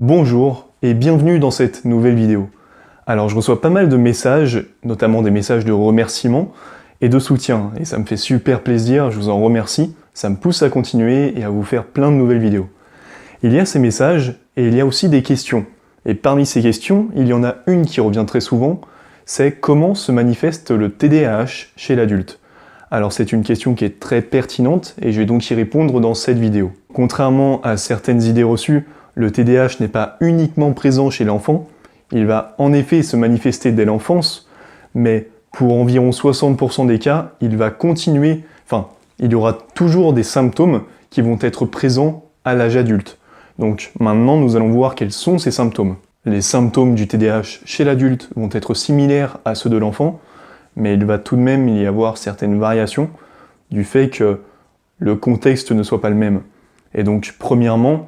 Bonjour et bienvenue dans cette nouvelle vidéo. Alors je reçois pas mal de messages, notamment des messages de remerciement et de soutien, et ça me fait super plaisir, je vous en remercie, ça me pousse à continuer et à vous faire plein de nouvelles vidéos. Il y a ces messages et il y a aussi des questions. Et parmi ces questions, il y en a une qui revient très souvent, c'est comment se manifeste le TDAH chez l'adulte. Alors c'est une question qui est très pertinente et je vais donc y répondre dans cette vidéo. Contrairement à certaines idées reçues, le TDAH n'est pas uniquement présent chez l'enfant, il va en effet se manifester dès l'enfance, mais pour environ 60% des cas, il va continuer, il y aura toujours des symptômes qui vont être présents à l'âge adulte. Donc maintenant, nous allons voir quels sont ces symptômes. Les symptômes du TDAH chez l'adulte vont être similaires à ceux de l'enfant, mais il va tout de même y avoir certaines variations du fait que le contexte ne soit pas le même. Et donc, premièrement,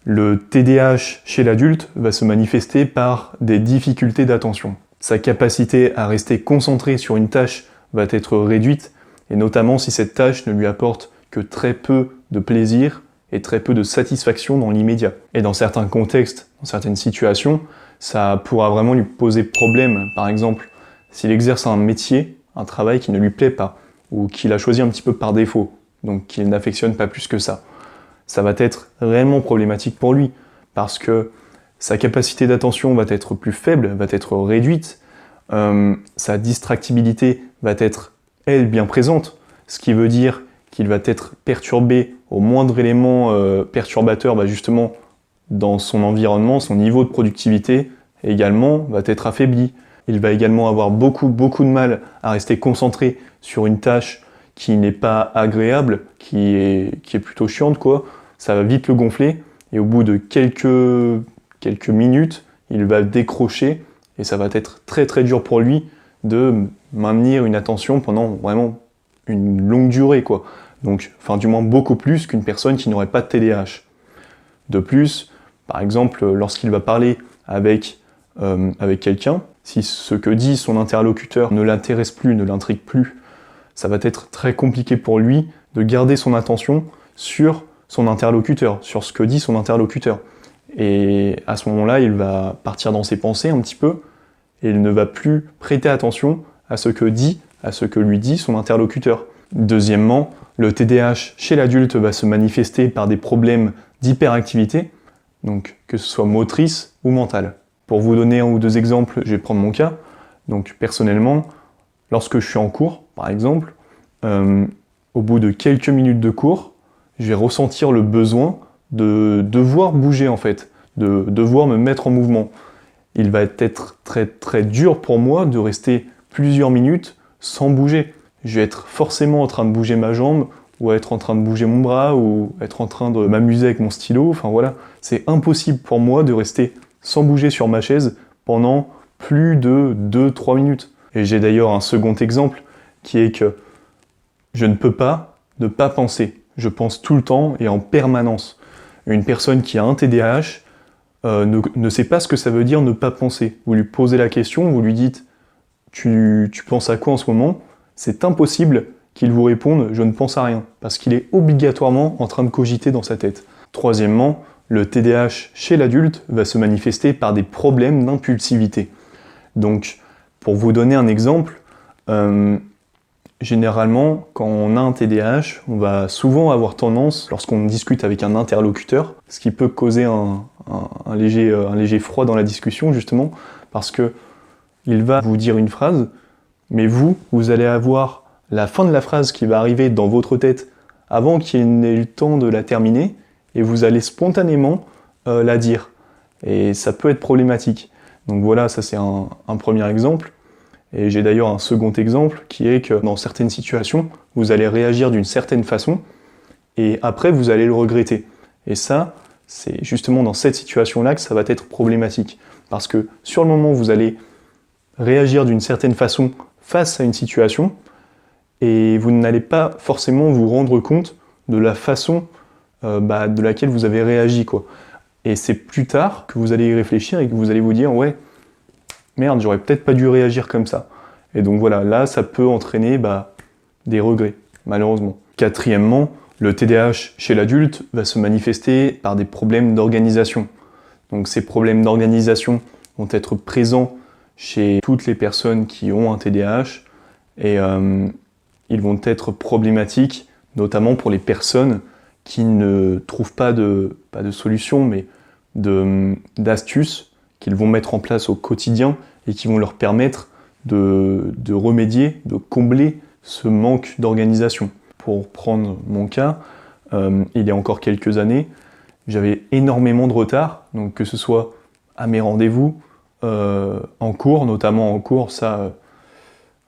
le TDAH chez l'adulte va se manifester par des difficultés d'attention. Sa capacité à rester concentré sur une tâche va être réduite, et notamment si cette tâche ne lui apporte que très peu de plaisir et très peu de satisfaction dans l'immédiat. Et dans certains contextes, dans certaines situations, ça pourra vraiment lui poser problème. Par exemple, s'il exerce un métier, un travail qui ne lui plaît pas, ou qu'il a choisi un petit peu par défaut, donc qu'il n'affectionne pas plus que ça va être réellement problématique pour lui, parce que sa capacité d'attention va être plus faible, va être réduite, sa distractibilité va être, elle, bien présente, ce qui veut dire qu'il va être perturbé au moindre élément perturbateur, justement, dans son environnement, son niveau de productivité également va être affaibli. Il va également avoir beaucoup de mal à rester concentré sur une tâche qui n'est pas agréable, qui est plutôt chiante, quoi. Ça va vite le gonfler, et au bout de quelques minutes, il va décrocher, et ça va être très dur pour lui de maintenir une attention pendant vraiment une longue durée, quoi. Donc, du moins beaucoup plus qu'une personne qui n'aurait pas de TDAH. De plus, par exemple, lorsqu'il va parler avec quelqu'un, si ce que dit son interlocuteur ne l'intéresse plus, ne l'intrigue plus, ça va être très compliqué pour lui de garder son attention sur son interlocuteur, sur ce que dit son interlocuteur. Et à ce moment-là, il va partir dans ses pensées un petit peu, et il ne va plus prêter attention à ce que lui dit son interlocuteur. Deuxièmement, le TDAH chez l'adulte va se manifester par des problèmes d'hyperactivité, donc que ce soit motrice ou mentale. Pour vous donner un ou deux exemples, je vais prendre mon cas. Donc personnellement, lorsque je suis en cours, par exemple, au bout de quelques minutes de cours, je vais ressentir le besoin de devoir bouger en fait, de devoir me mettre en mouvement. Il va être très dur pour moi de rester plusieurs minutes sans bouger. Je vais être forcément en train de bouger ma jambe, ou être en train de bouger mon bras, ou être en train de m'amuser avec mon stylo, voilà. C'est impossible pour moi de rester sans bouger sur ma chaise pendant plus de 2-3 minutes. Et j'ai d'ailleurs un second exemple, qui est que je ne peux pas ne pas penser. Je pense tout le temps et en permanence. Une personne qui a un TDAH ne sait pas ce que ça veut dire ne pas penser. Vous lui posez la question, vous lui dites « tu penses à quoi en ce moment ?» C'est impossible qu'il vous réponde « je ne pense à rien », parce qu'il est obligatoirement en train de cogiter dans sa tête. Troisièmement, le TDAH chez l'adulte va se manifester par des problèmes d'impulsivité. Donc, pour vous donner un exemple, généralement, quand on a un TDAH, on va souvent avoir tendance, lorsqu'on discute avec un interlocuteur, ce qui peut causer un léger froid dans la discussion, justement, parce que il va vous dire une phrase, mais vous allez avoir la fin de la phrase qui va arriver dans votre tête avant qu'il n'ait eu le temps de la terminer, et vous allez spontanément la dire. Et ça peut être problématique. Donc voilà, ça c'est un premier exemple. Et j'ai d'ailleurs un second exemple qui est que dans certaines situations, vous allez réagir d'une certaine façon et après vous allez le regretter. Et ça, c'est justement dans cette situation-là que ça va être problématique. Parce que sur le moment, vous allez réagir d'une certaine façon face à une situation et vous n'allez pas forcément vous rendre compte de la façon de laquelle vous avez réagi, quoi. Et c'est plus tard que vous allez y réfléchir et que vous allez vous dire « ouais, merde, j'aurais peut-être pas dû réagir comme ça ». Et donc voilà, là, ça peut entraîner des regrets, malheureusement. Quatrièmement, le TDAH chez l'adulte va se manifester par des problèmes d'organisation. Donc ces problèmes d'organisation vont être présents chez toutes les personnes qui ont un TDAH et ils vont être problématiques, notamment pour les personnes qui ne trouvent pas de solution, mais d'astuces qu'ils vont mettre en place au quotidien et qui vont leur permettre de remédier, de combler ce manque d'organisation. Pour prendre mon cas, il y a encore quelques années, j'avais énormément de retard, donc que ce soit à mes rendez-vous, en cours, notamment en cours, ça,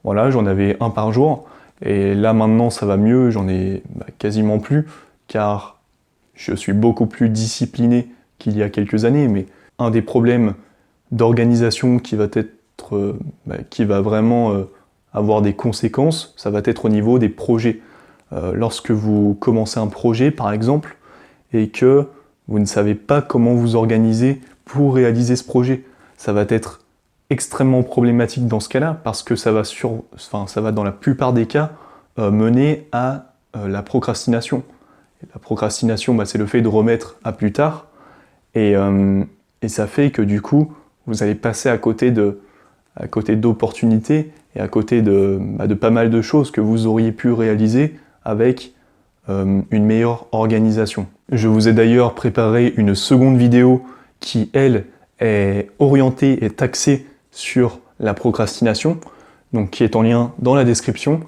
voilà, j'en avais un par jour, et là maintenant ça va mieux, j'en ai quasiment plus, car je suis beaucoup plus discipliné qu'il y a quelques années, mais un des problèmes d'organisation qui va vraiment avoir des conséquences, ça va être au niveau des projets. Lorsque vous commencez un projet par exemple, et que vous ne savez pas comment vous organiser pour réaliser ce projet, ça va être extrêmement problématique dans ce cas-là, parce que ça va dans la plupart des cas mener à la procrastination. Et la procrastination, c'est le fait de remettre à plus tard, et ça fait que du coup, vous allez passer à côté d'opportunités et à côté de pas mal de choses que vous auriez pu réaliser avec une meilleure organisation. Je vous ai d'ailleurs préparé une seconde vidéo qui, elle, est orientée et axée sur la procrastination, donc qui est en lien dans la description.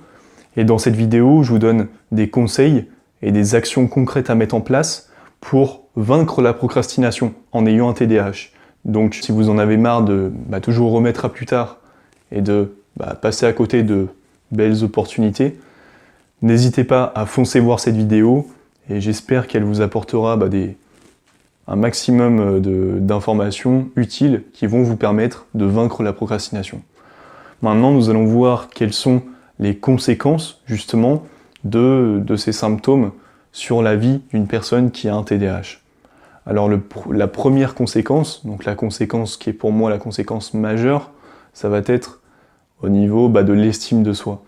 Et dans cette vidéo, je vous donne des conseils et des actions concrètes à mettre en place pour vaincre la procrastination en ayant un TDAH. Donc si vous en avez marre de toujours remettre à plus tard et de passer à côté de belles opportunités, n'hésitez pas à foncer voir cette vidéo et j'espère qu'elle vous apportera un maximum d'informations utiles qui vont vous permettre de vaincre la procrastination. Maintenant, nous allons voir quelles sont les conséquences justement de ces symptômes sur la vie d'une personne qui a un TDAH. Alors la première conséquence, donc la conséquence qui est pour moi la conséquence majeure, ça va être au niveau de l'estime de soi.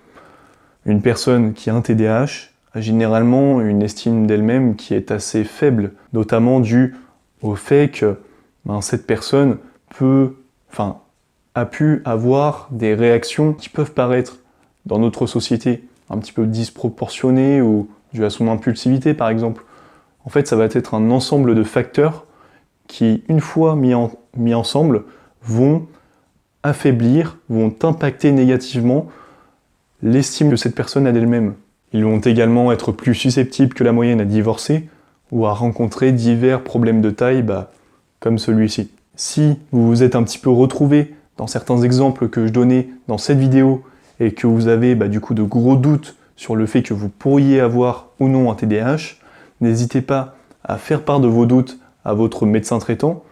Une personne qui a un TDAH a généralement une estime d'elle-même qui est assez faible, notamment due au fait que cette personne a pu avoir des réactions qui peuvent paraître dans notre société un petit peu disproportionnées ou dues à son impulsivité par exemple. En fait, ça va être un ensemble de facteurs qui, une fois mis ensemble, vont affaiblir, vont impacter négativement l'estime que cette personne a d'elle-même. Ils vont également être plus susceptibles que la moyenne à divorcer ou à rencontrer divers problèmes de taille comme celui-ci. Si vous vous êtes un petit peu retrouvé dans certains exemples que je donnais dans cette vidéo et que vous avez du coup de gros doutes sur le fait que vous pourriez avoir ou non un TDAH, n'hésitez pas à faire part de vos doutes à votre médecin traitant,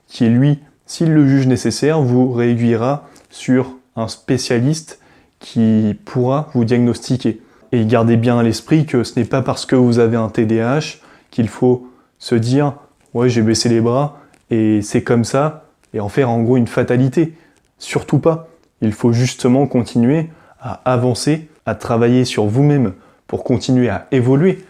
qui lui, s'il le juge nécessaire, vous réaiguillera sur un spécialiste qui pourra vous diagnostiquer. Et gardez bien à l'esprit que ce n'est pas parce que vous avez un TDAH qu'il faut se dire « ouais, j'ai baissé les bras et c'est comme ça » et en faire en gros une fatalité. Surtout pas. Il faut justement continuer à avancer, à travailler sur vous-même pour continuer à évoluer.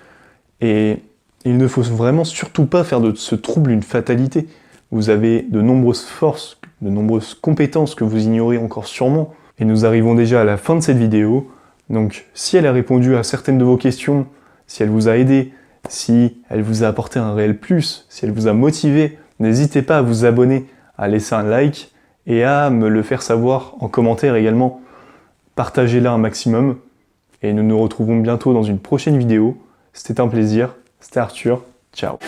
Et il ne faut vraiment surtout pas faire de ce trouble une fatalité. Vous avez de nombreuses forces, de nombreuses compétences que vous ignorez encore sûrement. Et nous arrivons déjà à la fin de cette vidéo. Donc si elle a répondu à certaines de vos questions, si elle vous a aidé, si elle vous a apporté un réel plus, si elle vous a motivé, n'hésitez pas à vous abonner, à laisser un like et à me le faire savoir en commentaire également. Partagez-la un maximum et nous nous retrouvons bientôt dans une prochaine vidéo. C'était un plaisir, c'était Arthur, ciao.